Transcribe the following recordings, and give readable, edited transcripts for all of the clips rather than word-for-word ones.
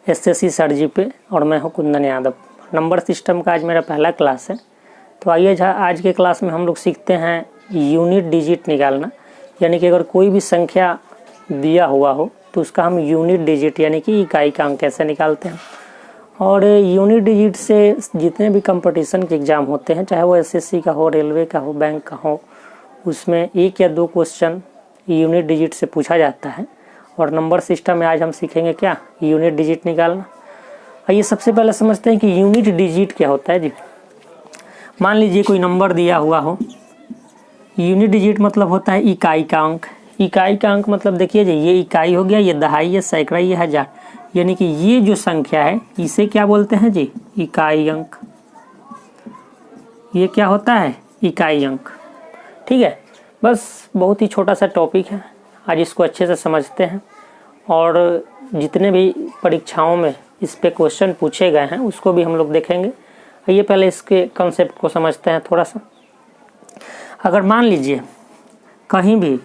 SSC सरजी पे, और मैं हूं कुंदन यादव। नंबर सिस्टम का आज मेरा पहला क्लास है। तो आइए आज के क्लास में हम लोग सीखते हैं यूनिट डिजिट निकालना। यानी कि अगर कोई भी संख्या दिया हुआ हो तो उसका हम यूनिट डिजिट यानी कि इकाई का अंक कैसे निकालते हैं। और यूनिट डिजिट से जितने भी कंपटीशन के एग्ज़ाम होते हैं, चाहे वो एसएससी का हो, रेलवे का हो, बैंक का हो, उसमें 1 या 2 क्वेश्चन यूनिट डिजिट से पूछा जाता है। और नंबर सिस्टम में आज हम सीखेंगे क्या, यूनिट डिजिट निकालना। आइए सबसे पहले समझते हैं कि यूनिट डिजिट क्या होता है जी। मान लीजिए कोई नंबर दिया हुआ हो, यूनिट डिजिट मतलब होता है इकाई का अंक। इकाई का अंक मतलब देखिए जी, ये इकाई हो गया, ये दहाई, ये सैकड़ा, ये हजार। यानी कि ये जो संख्या है इसे क्या बोलते हैं जी, इकाई अंक। ये क्या होता है, इकाई अंक। ठीक है, बस बहुत ही छोटा सा टॉपिक है, आज इसको अच्छे से समझते हैं। और जितने भी परीक्षाओं में इस पे क्वेश्चन पूछे गए हैं उसको भी हम लोग देखेंगे। आइए पहले इसके कॉन्सेप्ट को समझते हैं थोड़ा सा। अगर मान लीजिए कहीं भी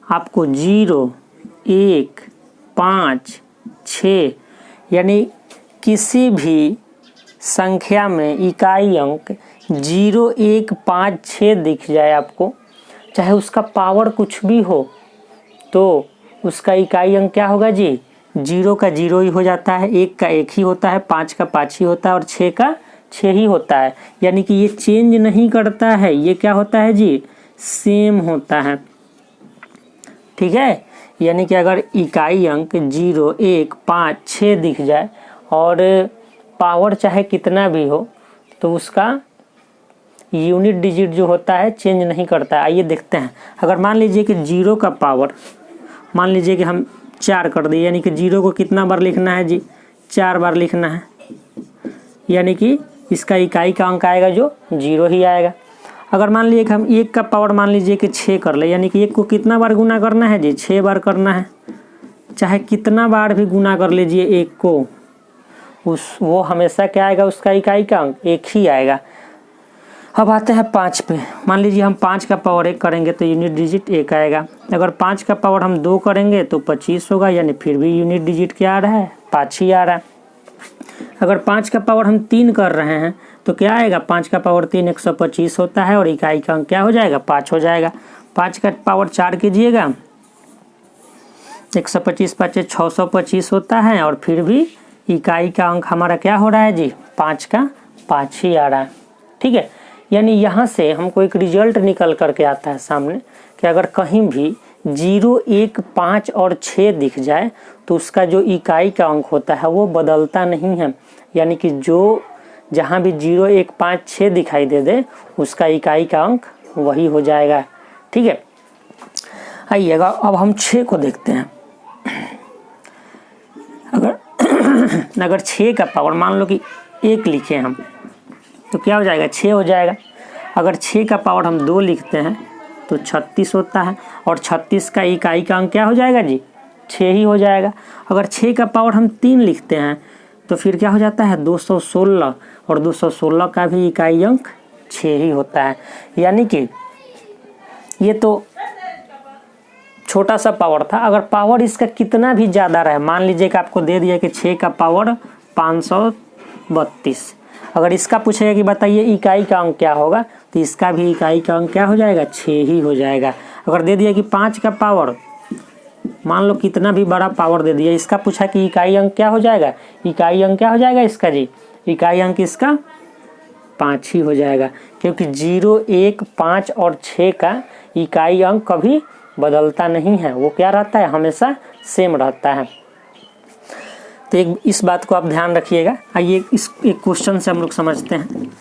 आपको 0, 1, 5, 6 यानी किसी भी संख्या में इकाई अंक 0, 1, 5, 6 दिख जाए आपको, चाहे उसका पावर कुछ भी हो, तो उसका इकाई अंक क्या होगा जी, 0 का 0 ही हो जाता है, 1 का 1 ही होता है, 5 का 5 ही होता है और 6 का 6 ही होता है। यानी कि ये चेंज नहीं करता है, ये क्या होता है जी, सेम होता है। ठीक है, यानी कि अगर इकाई अंक 0, 1, 5, 6 दिख जाए और पावर चाहे कितना भी हो, तो उसका यूनिट डिजिट जो होता है चेंज नहीं करता है। आइए देखते हैं। अगर मान लीजिए कि 0 का पावर मान लीजिए कि हम 4 कर दिए, यानी कि 0 को कितना बार लिखना है जी, 4 बार लिखना है। यानी कि इसका इकाई का अंक आएगा जो 0 ही आएगा। अगर मान लीजिए कि हम 1 का पावर मान लीजिए कि 6 कर ले, यानी कि 1 को कितना बार गुना करना है जी, 6 बार करना है। चाहे कितना बार भी गुना कर लीजिए 1 को, वो हमेशा क्या आएगा, उसका इकाई का अंक 1 ही आएगा। अब आते हैं 5 पे। मान लीजिए हम 5 का पावर 1 करेंगे तो यूनिट डिजिट 1 आएगा। अगर 5 का पावर हम 2 करेंगे तो 25 होगा, यानी फिर भी यूनिट डिजिट क्या आ रहा है, 5 ही आ रहा है। अगर 5 का पावर हम 3 कर रहे हैं तो क्या आएगा, 5 का पावर 3 125 होता है और इकाई का अंक क्या हो जाएगा, 5 हो जाएगा। 5 का पावर 4 कीजिएगा, 125 5 625 होता है और फिर भी इकाई का अंक हमारा क्या हो रहा है जी, 5 का 5 ही आ रहा है। ठीक है, यानी यहाँ से हमको एक रिजल्ट निकल करके आता है सामने कि अगर कहीं भी 0, 1, 5 और 6 दिख जाए तो उसका जो इकाई का अंक होता है वो बदलता नहीं है। यानी कि जो जहाँ भी 0, 1, 5, 6 दिखाई दे उसका इकाई का अंक वही हो जाएगा। ठीक है, आइएगा अब हम 6 को देखते हैं। अगर 6 का पावर मान लो कि 1 लिखे हम तो क्या हो जाएगा, 6 हो जाएगा। अगर 6 का पावर हम 2 लिखते हैं तो 36 होता है और 36 का इकाई का अंक क्या हो जाएगा जी, 6 ही हो जाएगा। अगर 6 का पावर हम 3 लिखते हैं तो फिर क्या हो जाता है, 216 और 216 का भी इकाई अंक 6 ही होता है। यानी कि ये तो छोटा सा पावर था। अगर पावर इसका कितना भी ज़्यादा रहे, मान लीजिए कि आपको दे दिया कि 6 का पावर 532, अगर इसका पूछेगा कि बताइए इकाई का अंक क्या होगा, तो इसका भी इकाई का अंक क्या हो जाएगा, 6 ही हो जाएगा। अगर दे दिया कि 5 का पावर मान लो कितना भी बड़ा पावर दे दिया, इसका पूछा कि इकाई अंक क्या हो जाएगा, इकाई अंक क्या हो जाएगा इसका जी, इकाई अंक इसका 5 ही हो जाएगा। क्योंकि 0, 1, 5 और 6 का इकाई अंक कभी बदलता नहीं है, वो क्या रहता है, हमेशा सेम रहता है। तो इस बात को आप ध्यान रखिएगा। आइए इस एक क्वेश्चन से हम लोग समझते हैं।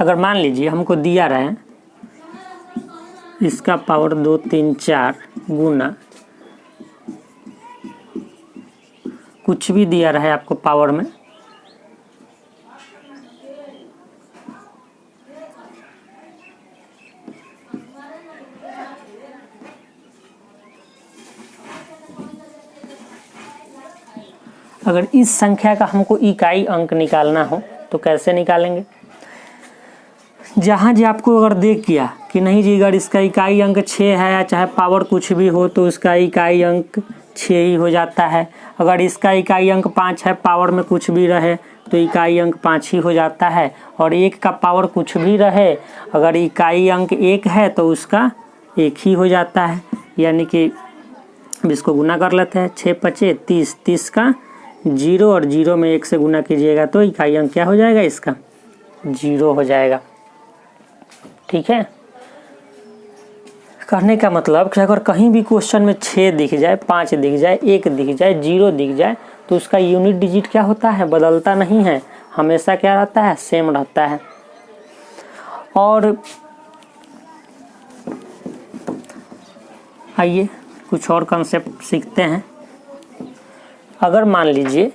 अगर मान लीजिए हमको दिया रहे इसका पावर 2, 3, 4 गुना कुछ भी दिया रहे आपको पावर में, अगर इस संख्या का हमको इकाई अंक निकालना हो तो कैसे निकालेंगे। जहाँ जी आपको अगर देख किया कि कि नहीं जी अगर इसका इकाई अंक 6 है या चाहे पावर कुछ भी हो तो उसका इकाई अंक 6 ही हो जाता है। अगर इसका इकाई अंक 5 है, पावर में कुछ भी रहे तो इकाई अंक 5 ही हो जाता है। और 1 का पावर कुछ भी रहे, अगर इकाई अंक 1 है तो उसका 1 ही हो जाता है। यानी कि अब इसको गुना कर लेते हैं, 6 पचे 30, 30 का 0 और 0 में 1 से गुना कीजिएगा तो इकाई अंक क्या हो जाएगा, इसका 0 हो जाएगा। ठीक है, कहने का मतलब कि अगर कहीं भी क्वेश्चन में 6 दिख जाए, 5 दिख जाए, 1 दिख जाए, 0 दिख जाए तो उसका यूनिट डिजिट क्या होता है, बदलता नहीं है, हमेशा क्या रहता है, सेम रहता है। और आइए कुछ और कंसेप्ट सीखते हैं। अगर मान लीजिए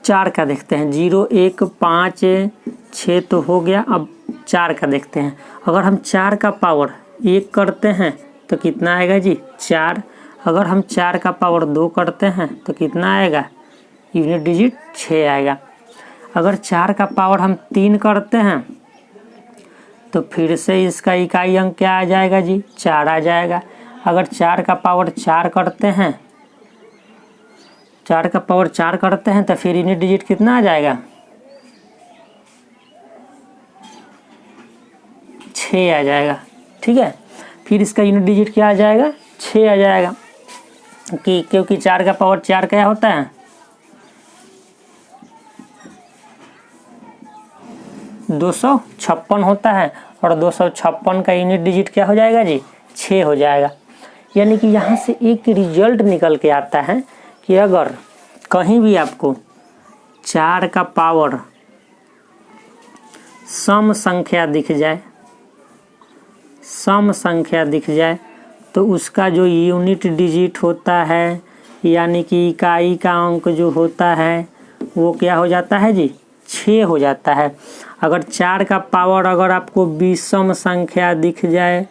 4 का देखते हैं, 0 1 5 6 तो हो गया। अब 4 का देखते हैं, अगर हम 4 का पावर 1 करते हैं तो कितना आएगा जी, 4। अगर हम 4 का पावर 2 करते हैं तो कितना आएगा, यूनिट डिजिट 6 आएगा। अगर 4 का पावर हम 3 करते हैं तो फिर से इसका इकाई अंक क्या आ जाएगा जी, 4 आ जाएगा। अगर 4 का पावर 4 करते हैं, 4 का पावर 4 करते हैं तो फिर यूनिट डिजिट कितना आ जाएगा, 6 आ जाएगा। ठीक है, फिर इसका यूनिट डिजिट क्या आ जाएगा, 6 आ जाएगा। क्योंकि 4 का पावर 4 क्या होता है, 256 होता है। और 256 का यूनिट डिजिट क्या हो जाएगा जी, 6 हो जाएगा। यानी कि यहाँ से एक रिजल्ट निकल के आता है कि अगर कहीं भी आपको 4 का पावर सम संख्या दिख जाए, सम संख्या दिख जाए तो उसका जो यूनिट डिजिट होता है, यानी कि इकाई का अंक जो होता है वो क्या हो जाता है जी, 6 हो जाता है। अगर 4 का पावर अगर आपको विषम संख्या दिख जाए,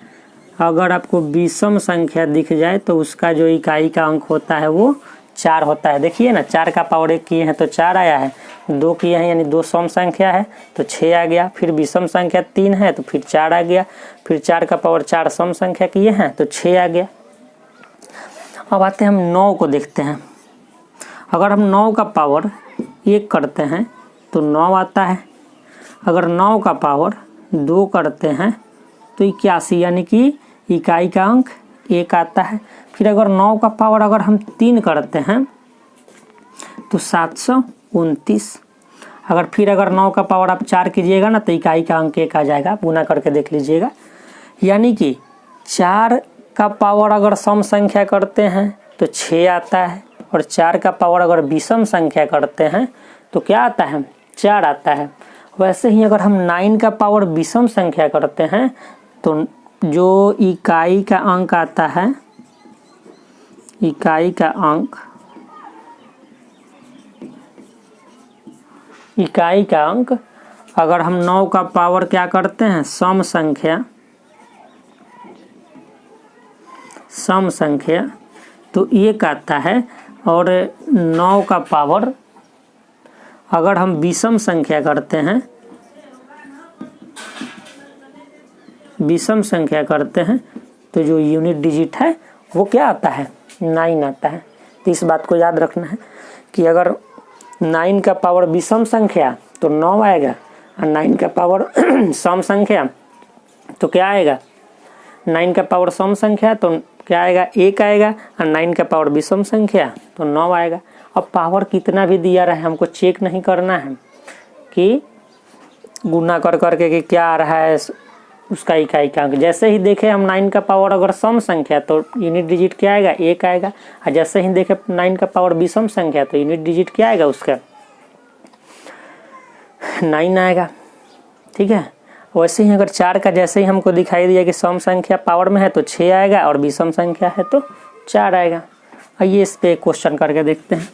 अगर आपको विषम संख्या दिख जाए तो उसका जो इकाई का अंक होता है वो 4 होता है। देखिए ना, 4 का पावर 1 किए हैं तो 4 आया है, 2 किए हैं यानी 2 सम संख्या है तो 6 आ गया। फिर विषम संख्या 3 है तो फिर 4 आ गया। फिर 4 का पावर 4 सम संख्या किए हैं तो 6 आ गया। अब आते हैं हम 9 को देखते हैं। अगर हम 9 का पावर 1 करते हैं तो 9 आता है। अगर 9 का पावर 2 करते हैं तो 81, यानी कि इकाई का अंक 1 आता है। फिर अगर 9 का पावर अगर हम 3 करते हैं तो 729। अगर फिर अगर 9 का पावर आप 4 कीजिएगा ना तो इकाई का अंक 1 आ जाएगा। गुना करके देख लीजिएगा। यानी कि 4 का पावर अगर सम संख्या करते हैं तो 6 आता है, और 4 का पावर अगर विषम संख्या करते हैं तो क्या आता है, 4 आता है। वैसे ही अगर हम 9 का पावर विषम संख्या करते हैं तो जो इकाई का अंक आता है, इकाई का अंक, इकाई का अंक अगर हम 9 का पावर क्या करते हैं, सम संख्या, सम संख्या तो 1 आता है। और 9 का पावर अगर हम विषम संख्या करते हैं, विषम संख्या करते हैं तो जो यूनिट डिजिट है वो क्या आता है, 9 आता है। तो इस बात को याद रखना है कि अगर 9 का पावर विषम संख्या तो 9 आएगा, और 9 का पावर सम संख्या तो क्या आएगा, 9 का पावर सम संख्या तो क्या आएगा, 1 आएगा, और 9 का पावर विषम संख्या तो 9 आएगा। अब पावर कितना भी दिया रहे हमको चेक नहीं करना है कि गुना कर करके कि क्या आ रहा है उसका इकाई का अंक। जैसे ही देखे हम 9 का पावर अगर सम संख्या तो यूनिट डिजिट क्या आएगा, 1 आएगा। और जैसे ही देखे 9 का पावर विषम संख्या तो यूनिट डिजिट क्या आएगा, उसका 9 आएगा। ठीक है, वैसे ही अगर 4 का जैसे ही हमको दिखाई दिया कि सम संख्या पावर में है तो 6 आएगा, और विषम संख्या है तो 4 आएगा। आइए इस पे क्वेश्चन करके देखते हैं।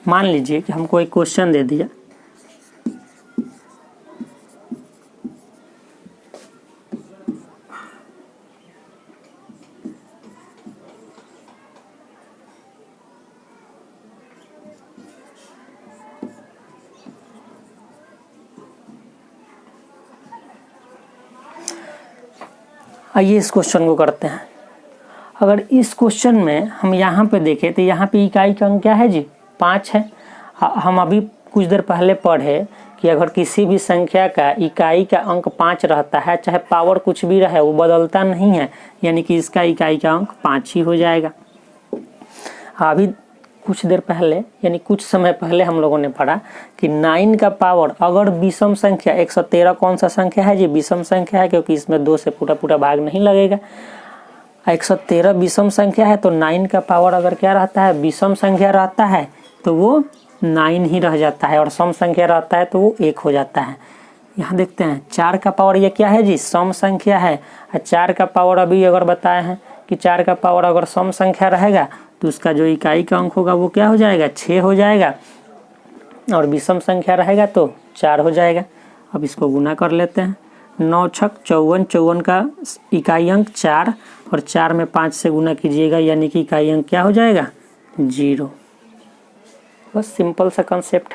मान लीजिए कि हमको एक क्वेश्चन दे दिया, आइए इस क्वेश्चन को करते हैं। अगर इस क्वेश्चन में हम यहाँ पे देखें तो यहाँ पे इकाई का अंक क्या है जी, 5 है। हम अभी कुछ देर पहले पढ़े कि अगर किसी भी संख्या का इकाई का अंक 5 रहता है, चाहे पावर कुछ भी रहे वो बदलता नहीं है, यानी कि इसका इकाई का अंक 5 ही हो जाएगा। अभी कुछ देर पहले यानी कुछ समय पहले हम लोगों ने पढ़ा कि 9 का पावर अगर विषम संख्या 113 कौन सा संख्या है जी, विषम संख्या है, क्योंकि इसमें 2 से पूरा भाग नहीं लगेगा। 113 विषम संख्या है तो 9 का पावर अगर क्या रहता है, विषम संख्या रहता है तो वो 9 ही रह जाता है, और सम संख्या रहता है तो वो 1 हो जाता है। यहाँ देखते हैं 4 का पावर ये क्या है जी, सम संख्या है। 4 का पावर अभी अगर बताए हैं कि 4 का पावर अगर सम संख्या रहेगा तो उसका जो इकाई का अंक होगा वो क्या हो जाएगा, 6 हो जाएगा, और विषम संख्या रहेगा तो 4 हो जाएगा। अब इसको गुना कर लेते हैं। 9 छक 54, 54 का इकाई अंक 4, और 4 में 5 से गुना कीजिएगा, यानी कि इकाई अंक क्या हो जाएगा, 0। बस सिंपल सा कंसेप्ट।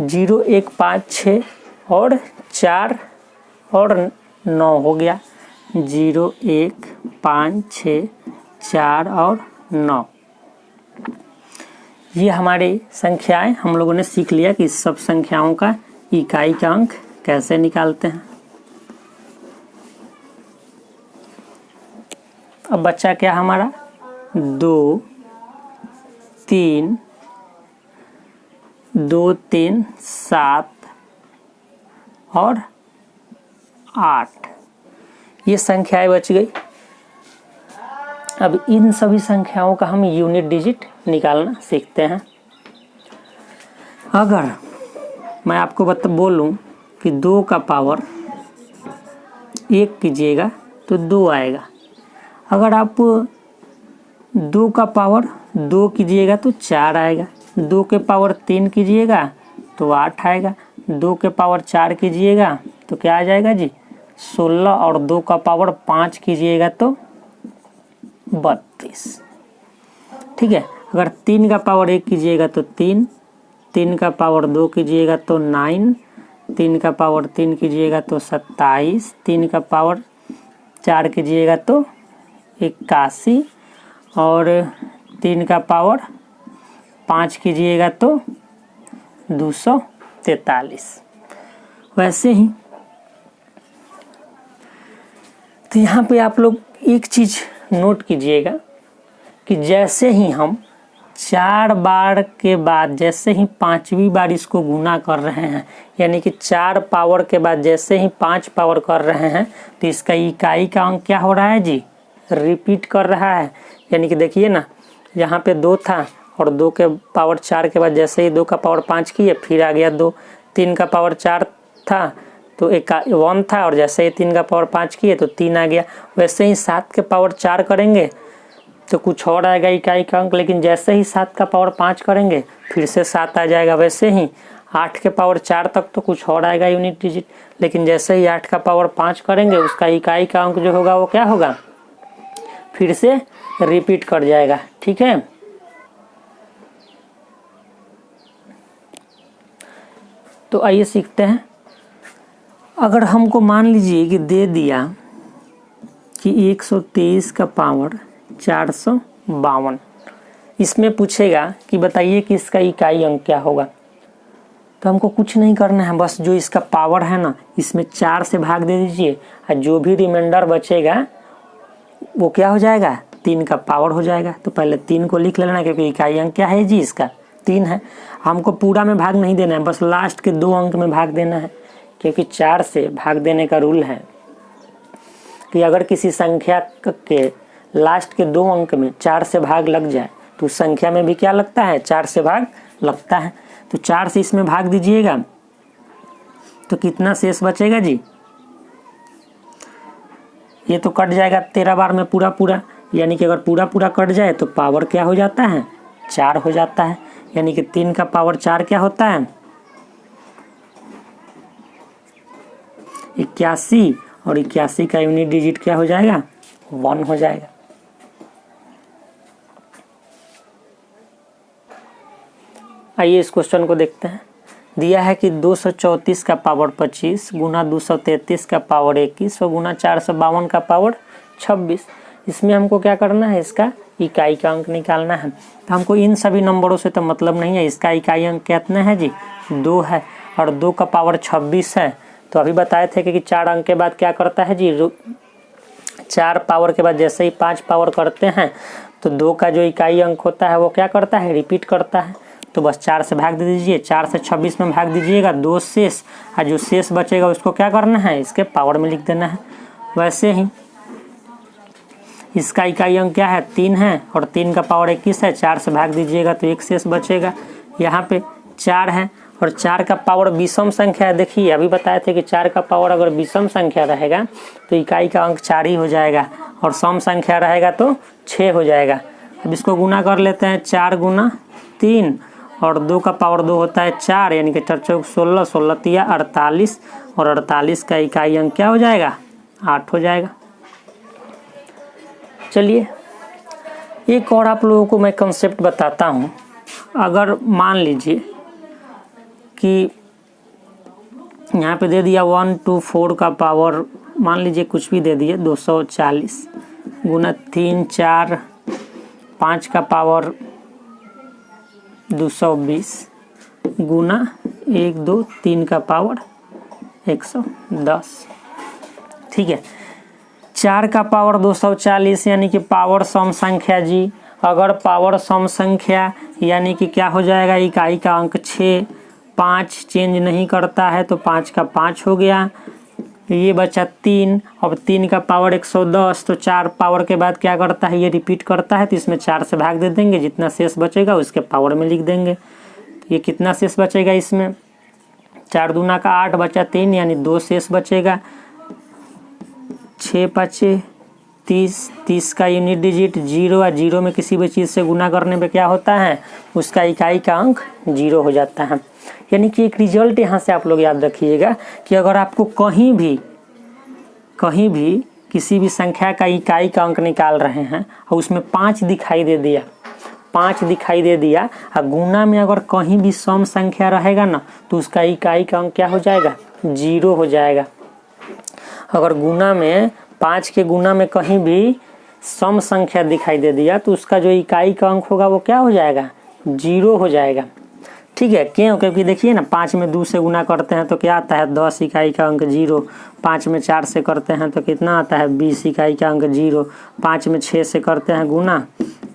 0 1 5 6 और 4 और 9 हो गया। 0 1 5 6 4 और 9, ये हमारी संख्याएं हम लोगों ने सीख लिया कि सब संख्याओं का इकाई का अंक कैसे निकालते हैं। अब बच्चा क्या हमारा 2 3 2 3 7 और 8, ये संख्याएं बच गई। अब इन सभी संख्याओं का हम यूनिट डिजिट निकालना सीखते हैं। अगर मैं आपको बोलूं कि 2 का पावर 1 कीजिएगा तो 2 आएगा। अगर आप 2 का पावर 2 कीजिएगा तो 4 आएगा। 2 के पावर 3 कीजिएगा तो 8 आएगा। 2 के पावर 4 कीजिएगा तो क्या आ जाएगा जी, 16, और 2 का पावर 5 कीजिएगा तो 32। ठीक है। अगर 3 का पावर 1 कीजिएगा तो 3, 3 का पावर 2 कीजिएगा तो 9, 3 का पावर 3 कीजिएगा तो 27, 3 का पावर 4 कीजिएगा तो 81, और 3 का पावर 5 कीजिएगा तो 243। वैसे ही तो यहाँ पे आप लोग एक चीज नोट कीजिएगा कि जैसे ही हम 4 बार के बाद जैसे ही 5वीं बार इसको गुना कर रहे हैं, यानी कि 4 पावर के बाद जैसे ही 5 पावर कर रहे हैं, तो इसका इकाई का अंक क्या हो रहा है जी, रिपीट कर रहा है। यानी कि देखिए ना, यहाँ पे 2 था और 2 के पावर 4 के बाद जैसे ही 2 का पावर 5 किए फिर आ गया 2। 3 का पावर 4 था तो 1 था, और जैसे ही 3 का पावर 5 किए तो 3 आ गया। वैसे ही 7 के पावर 4 करेंगे तो कुछ और आएगा इकाई का अंक, लेकिन जैसे ही 7 का पावर 5 करेंगे फिर से 7 आ जाएगा। वैसे ही 8 के पावर 4 तक तो कुछ और आएगा यूनिट डिजिट, लेकिन जैसे ही 8 का पावर 5 करेंगे उसका इकाई का अंक जो होगा वो क्या होगा, फिर से रिपीट कर जाएगा। ठीक है। तो आइए सीखते हैं। अगर हमको मान लीजिए कि दे दिया कि 123 का पावर 452, इसमें पूछेगा कि बताइए कि इसका इकाई अंक क्या होगा, तो हमको कुछ नहीं करना है, बस जो इसका पावर है ना इसमें 4 से भाग दे दीजिए, और जो भी रिमाइंडर बचेगा वो क्या हो जाएगा, 3 का पावर हो जाएगा। तो पहले 3 को लिख लेना, क्योंकि इकाई अंक क्या है जी, इसका 3 है। हमको पूरा में भाग नहीं देना है, बस लास्ट के 2 अंक में भाग देना है, क्योंकि 4 से भाग देने का रूल है कि अगर किसी संख्या के लास्ट के 2 अंक में 4 से भाग लग जाए तो उस संख्या में भी क्या लगता है, 4 से भाग लगता है। तो 4 से इसमें भाग दीजिएगा तो कितना शेष बचेगा जी, ये तो कट जाएगा 13 बार में पूरा, यानी कि अगर पूरा कट जाए तो पावर क्या हो जाता है, 4 हो जाता है। यानी कि 3 का पावर 4 क्या होता है, 81, और 81 का यूनिट डिजिट क्या हो जाएगा, 1 हो जाएगा। आइए इस क्वेश्चन को देखते हैं। दिया है कि 234 का पावर 25 गुना 233 का पावर 21 और गुना 452 का पावर 26। इसमें हमको क्या करना है, इसका इकाई का अंक निकालना है। तो हमको इन सभी नंबरों से तो मतलब नहीं है। इसका इकाई अंक कितना है जी, 2 है और 2 का पावर 26 है। तो अभी बताए थे कि 4 अंक के बाद क्या करता है जी, 4 पावर के बाद जैसे ही 5 पावर करते हैं तो 2 का जो इकाई अंक होता है वो क्या करता है, रिपीट करता है। तो बस 4 से भाग दे दीजिए, 4 से 26 में भाग दीजिएगा, 2 शेष, और जो शेष बचेगा उसको क्या करना है, इसके पावर में लिख देना है। वैसे ही इसका इकाई अंक क्या है, 3 है और 3 का पावर 21 है। 4 से भाग दीजिएगा तो 1 शेष बचेगा। यहाँ पे 4 है और 4 का पावर विषम संख्या है। देखिए अभी बताए थे कि 4 का पावर अगर विषम संख्या रहेगा तो इकाई का अंक 4 ही हो जाएगा और सम संख्या रहेगा तो 6 हो जाएगा। अब इसको गुना कर लेते हैं, 4 गुना 3 और 2 का पावर 2 होता है 4, यानी कि 4 चौक 16, 16 तिया 48 और 48 का इकाई अंक क्या हो जाएगा, 8 हो जाएगा। चलिए एक और आप लोगों को मैं कंसेप्ट बताता हूँ। अगर मान लीजिए कि यहाँ पे दे दिया 1 2 4 का पावर, मान लीजिए कुछ भी दे दिए 240 गुना 3 4 5 का पावर 220 गुना 1 2 3 का पावर 110। ठीक है, 4 का पावर 240 यानी कि पावर सम संख्या जी। अगर पावर सम संख्या यानी कि क्या हो जाएगा, इकाई का अंक 6, 5 चेंज नहीं करता है तो 5 का 5 हो गया, ये बचा 3। अब 3 का पावर 110, तो 4 पावर के बाद क्या करता है, ये रिपीट करता है तो इसमें 4 से भाग दे देंगे, जितना शेष बचेगा उसके पावर में लिख देंगे। तो ये कितना शेष बचेगा, इसमें 4 दूना का 8 बचा 3 यानी 2 शेष बचेगा। 6 5 30, 30 का यूनिट डिजिट 0 और 0 में किसी भी चीज़ से गुना करने पे क्या होता है, उसका इकाई का अंक 0 हो जाता है। यानी कि एक रिजल्ट यहाँ से आप लोग याद रखिएगा कि अगर आपको कहीं भी किसी भी संख्या का इकाई का अंक निकाल रहे हैं और उसमें 5 दिखाई दे दिया और गुना में अगर कहीं भी सम संख्या रहेगा ना तो उसका इकाई का अंक क्या हो जाएगा, 0 हो जाएगा। अगर गुना में 5 के गुना में कहीं भी सम संख्या दिखाई दे दिया तो उसका जो इकाई का अंक होगा वो क्या हो जाएगा, 0 हो जाएगा। ठीक है, क्यों, क्योंकि देखिए ना 5 में 2 से गुना करते हैं तो क्या आता है, 10 इकाई का अंक 0। 5 में 4 से करते हैं तो कितना आता है, 20 इकाई का अंक 0। 5 में 6 से करते हैं गुना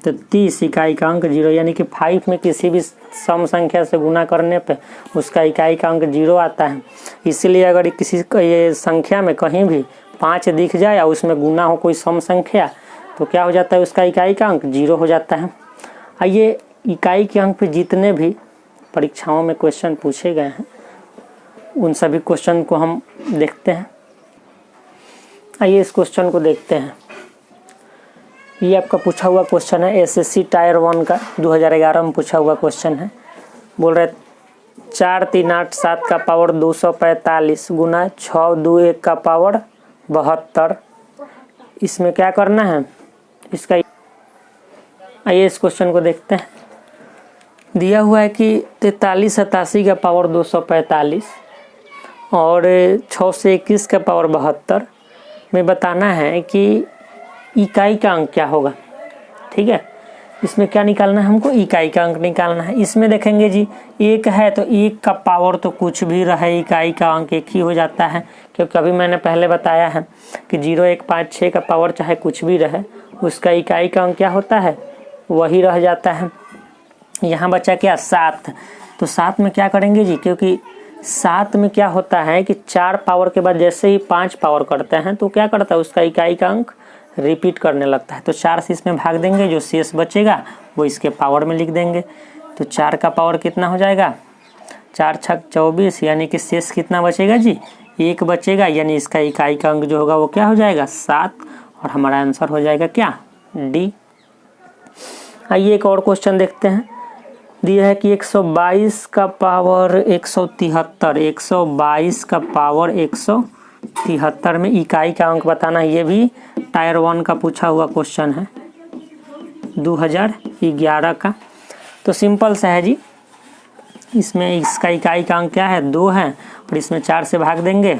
तो 30 इकाई का अंक 0। यानी कि 5 में किसी भी सम संख्या से गुना करने पे उसका इकाई का अंक 0 आता है। इसीलिए अगर किसी ये संख्या में कहीं भी 5 दिख जाए और उसमें गुना हो कोई सम संख्या तो क्या हो जाता है, उसका इकाई का अंक 0 हो जाता है। आइए इकाई के अंक पे जितने भी परीक्षाओं में क्वेश्चन पूछे गए हैं उन सभी क्वेश्चन को हम देखते हैं। आइए इस क्वेश्चन को देखते हैं। ये आपका पूछा हुआ क्वेश्चन है एसएससी टायर 1 का 2011 में पूछा हुआ क्वेश्चन है। बोल रहे 4 3 8 7 का पावर 245 गुना 6 2 1 का पावर 72। इसमें क्या करना है, इसका आइए इस क्वेश्चन को देखते हैं। दिया हुआ है कि 43 87 का पावर 245 और 6 से 21 का पावर 72 में बताना है कि इकाई का अंक क्या होगा। ठीक है, इसमें क्या निकालना है, हमको इकाई का अंक निकालना है। इसमें देखेंगे जी 1 है तो 1 का पावर तो कुछ भी रहे इकाई का अंक 1 ही हो जाता है, क्योंकि अभी मैंने पहले बताया है कि 0 1 5 6 का पावर चाहे कुछ भी रहे उसका इकाई का अंक क्या होता है, वही रह जाता है। यहाँ बचा क्या, 7। तो 7 में क्या करेंगे जी, क्योंकि 7 में क्या होता है कि 4 पावर के बाद जैसे ही 5 पावर करते हैं तो क्या करता है, उसका इकाई का अंक रिपीट करने लगता है। तो 4 से इसमें भाग देंगे, जो शेष बचेगा वो इसके पावर में लिख देंगे। तो 4 का पावर कितना हो जाएगा, 4 छक 24, यानी कि शेष कितना बचेगा जी, 1 बचेगा। यानी इसका इकाई का अंक जो होगा वो क्या हो जाएगा, 7। और हमारा आंसर हो जाएगा क्या, डी। आइए एक और क्वेश्चन देखते हैं। दिया है कि 122 का पावर 173, 122 का पावर 173 में इकाई का अंक बताना। ये भी टायर 1 का पूछा हुआ क्वेश्चन है 2011 का। तो सिंपल सा है जी, इसमें इसका इकाई का अंक क्या है 2 है और इसमें 4 से भाग देंगे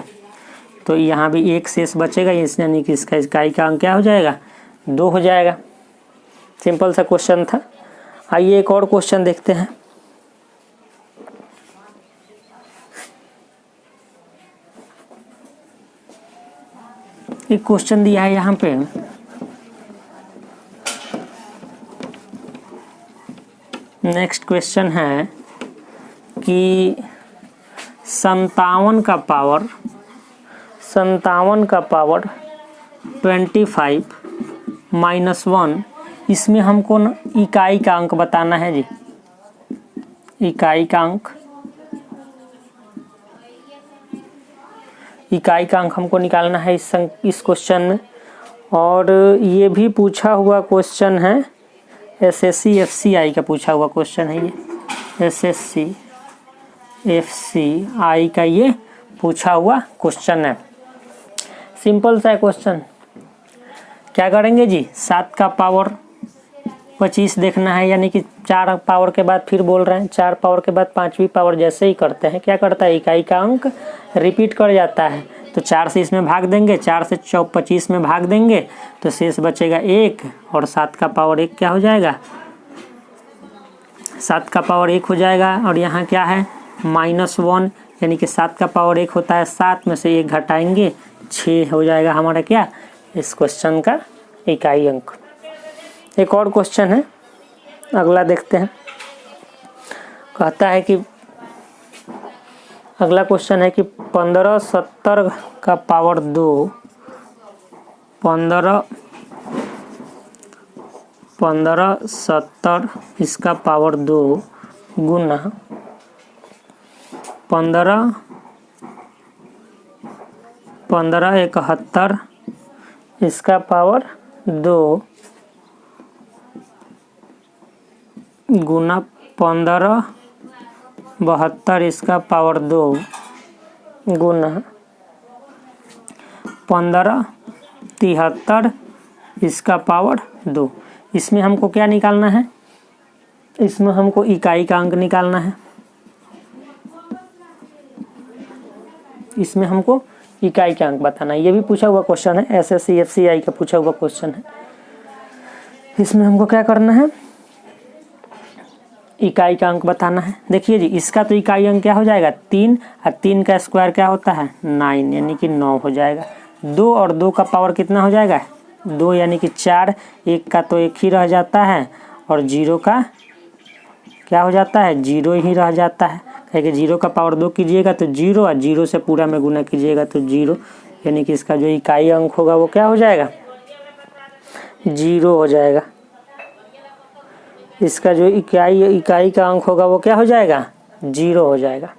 तो यहाँ भी 1 शेष बचेगा, यानी कि इसका इकाई का अंक क्या हो जाएगा 2 हो जाएगा। सिंपल सा क्वेश्चन था। आइए एक और क्वेश्चन देखते हैं। एक क्वेश्चन दिया है यहाँ पे, नेक्स्ट क्वेश्चन है कि 57 का पावर 25 -1, इसमें हमको इकाई का अंक बताना है जी। इकाई का अंक हमको निकालना है इस क्वेश्चन में। और ये भी पूछा हुआ क्वेश्चन है, SSC FCI का पूछा हुआ क्वेश्चन है ये। SSC FCI का ये पूछा हुआ क्वेश्चन है। सिंपल सा क्वेश्चन। क्या करेंगे जी, 7 का पावर 25 देखना है, यानी कि 4 पावर के बाद फिर बोल रहे हैं 4 पावर के बाद 5वीं पावर जैसे ही करते हैं क्या करता है, इकाई का अंक रिपीट कर जाता है। तो 4 से इसमें भाग देंगे, 4 से 25 में भाग देंगे तो शेष बचेगा 1 और 7 का पावर 1 क्या हो जाएगा, 7 का पावर 1 हो जाएगा। और यहाँ क्या है -1, यानी कि 7 का पावर 1 होता है 7 में से 1 घटाएंगे 6 हो जाएगा हमारा क्या, इस क्वेश्चन का इकाई अंक। एक और क्वेश्चन है, अगला देखते हैं। कहता है कि अगला क्वेश्चन है कि 1570 का पावर 2 1570 इसका पावर 2 गुना 1571 इसका पावर 2 गुना 1572 इसका पावर 2 गुना 1573 इसका पावर 2। इसमें हमको क्या निकालना है, इसमें हमको इकाई का अंक निकालना है। इसमें हमको इकाई का अंक बताना है। ये भी पूछा हुआ क्वेश्चन है, SSC FCI का पूछा हुआ क्वेश्चन है। इसमें हमको क्या करना है, इकाई का अंक बताना है। देखिए जी, इसका तो इकाई अंक क्या हो जाएगा 3 और 3 का स्क्वायर क्या होता है 9, यानी कि 9 हो जाएगा। 2 और 2 का पावर कितना हो जाएगा 2, यानी कि 4। 1 का तो 1 ही रह जाता है और 0 का क्या हो जाता है 0 ही रह जाता है। कहेंगे 0 का पावर 2 कीजिएगा तो 0 और 0 से पूरा में गुना कीजिएगा तो 0, यानी कि इसका जो इकाई अंक होगा वो क्या हो जाएगा 0 हो जाएगा। इसका जो इकाई का अंक होगा वो क्या हो जाएगा 0 हो जाएगा।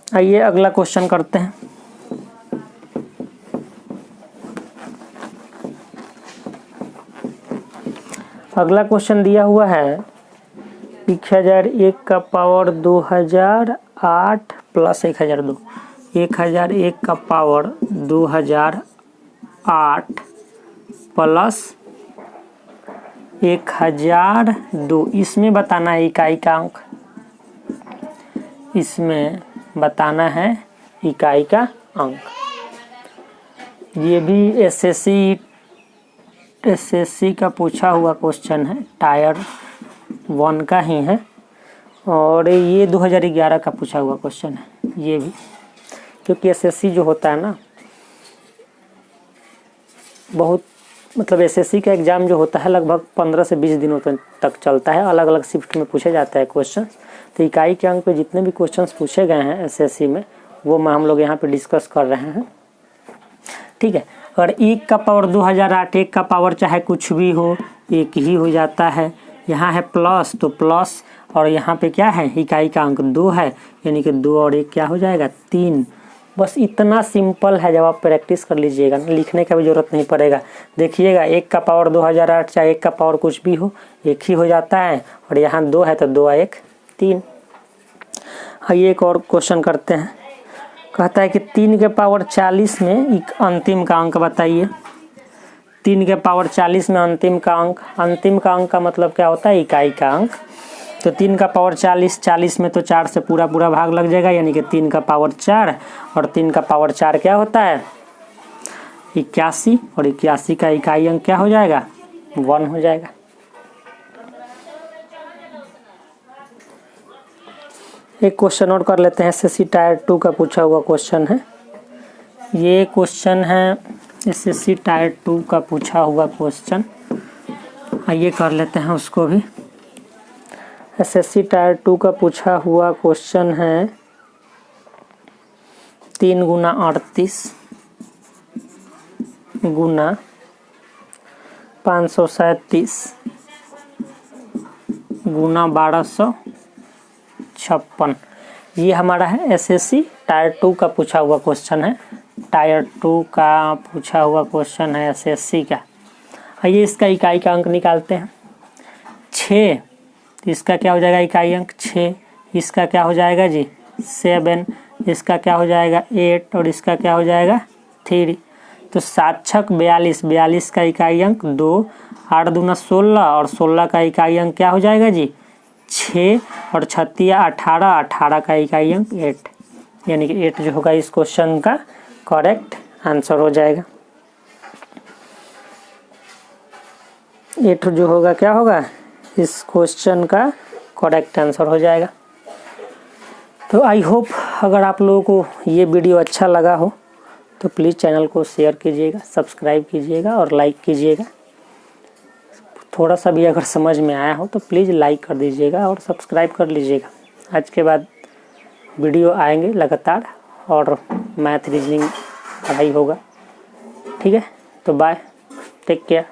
आइए अगला क्वेश्चन करते हैं। अगला क्वेश्चन दिया हुआ है 1001 का पावर 2008 प्लस 1002, 1001 का पावर 2008 प्लस 1002। इसमें बताना है इकाई का अंक, इसमें बताना है इकाई का अंक। ये भी एसएससी का पूछा हुआ क्वेश्चन है, टायर 1 का ही है और ये 2011 का पूछा हुआ क्वेश्चन है ये भी, क्योंकि एसएससी जो होता है ना बहुत मतलब एसएससी का एग्ज़ाम जो होता है लगभग 15 से 20 दिनों तक चलता है, अलग अलग शिफ्ट में पूछे जाता है क्वेश्चन। तो इकाई के अंक पे जितने भी क्वेश्चंस पूछे गए हैं एसएससी में वो हम लोग यहाँ पे डिस्कस कर रहे हैं, ठीक है। और 1 का पावर 2008, 1 का पावर चाहे कुछ भी हो 1 ही हो जाता है। यहाँ है प्लस तो प्लस, और यहाँ पे क्या है इकाई का अंक 2 है, यानी कि 2 और 1 क्या हो जाएगा 3। बस इतना सिंपल है, जब आप प्रैक्टिस कर लीजिएगा ना लिखने का भी जरूरत नहीं पड़ेगा। देखिएगा 1 का पावर 2008 चाहे 1 का पावर कुछ भी हो 1 ही हो जाता है, और यहाँ 2 है तो 2 और 1 3। आइए एक और क्वेश्चन करते हैं। कहता है कि 3 के पावर 40 में एक अंतिम का अंक बताइए। 3 के पावर 40 में अंतिम का अंक का मतलब क्या होता है? इकाई का अंक। तो 3 का पावर 40 में तो 4 से पूरा भाग लग जाएगा, यानी कि 3 का पावर 4, और 3 का पावर 4 क्या होता है? 81, और 81 का इकाई अंक क्या हो जाएगा? 1 हो जाएगा। एक क्वेश्चन और कर लेते हैं, एसएससी टायर 2 का पूछा हुआ क्वेश्चन है। ये क्वेश्चन है एसएससी टायर 2 का पूछा हुआ क्वेश्चन। आइए कर लेते हैं उसको भी। एसएससी टायर 2 का पूछा हुआ क्वेश्चन है 3 गुना 38 गुना 537 गुना 1256। ये हमारा है एसएससी टायर 2 का पूछा हुआ क्वेश्चन है। टायर 2 का पूछा हुआ क्वेश्चन है एसएससी का। आइए इसका इकाई का अंक निकालते हैं। 6, इसका क्या हो जाएगा? इकाई अंक 6। इसका क्या हो जाएगा जी? 7। इसका क्या हो जाएगा? 8, और इसका क्या हो जाएगा? 3। तो 7 छक 42, 42 का इकाई अंक 2, 8 दूना 16, और 16 का इकाई अंक क्या हो जाएगा जी? 6, और 36 18, 18 का इकाई अंक 8, यानी कि 8 जो होगा इस क्वेश्चन का करेक्ट आंसर हो जाएगा। 8 जो होगा क्या होगा? इस क्वेश्चन का करेक्ट आंसर हो जाएगा। तो आई होप अगर आप लोगों को ये वीडियो अच्छा लगा हो तो प्लीज़ चैनल को शेयर कीजिएगा, सब्सक्राइब कीजिएगा और लाइक कीजिएगा। थोड़ा सा भी अगर समझ में आया हो तो प्लीज़ लाइक कर दीजिएगा और सब्सक्राइब कर लीजिएगा। आज के बाद वीडियो आएंगे लगातार और मैथ रीजनिंग पढ़ाई होगा। ठीक है, तो बाय, टेक केयर।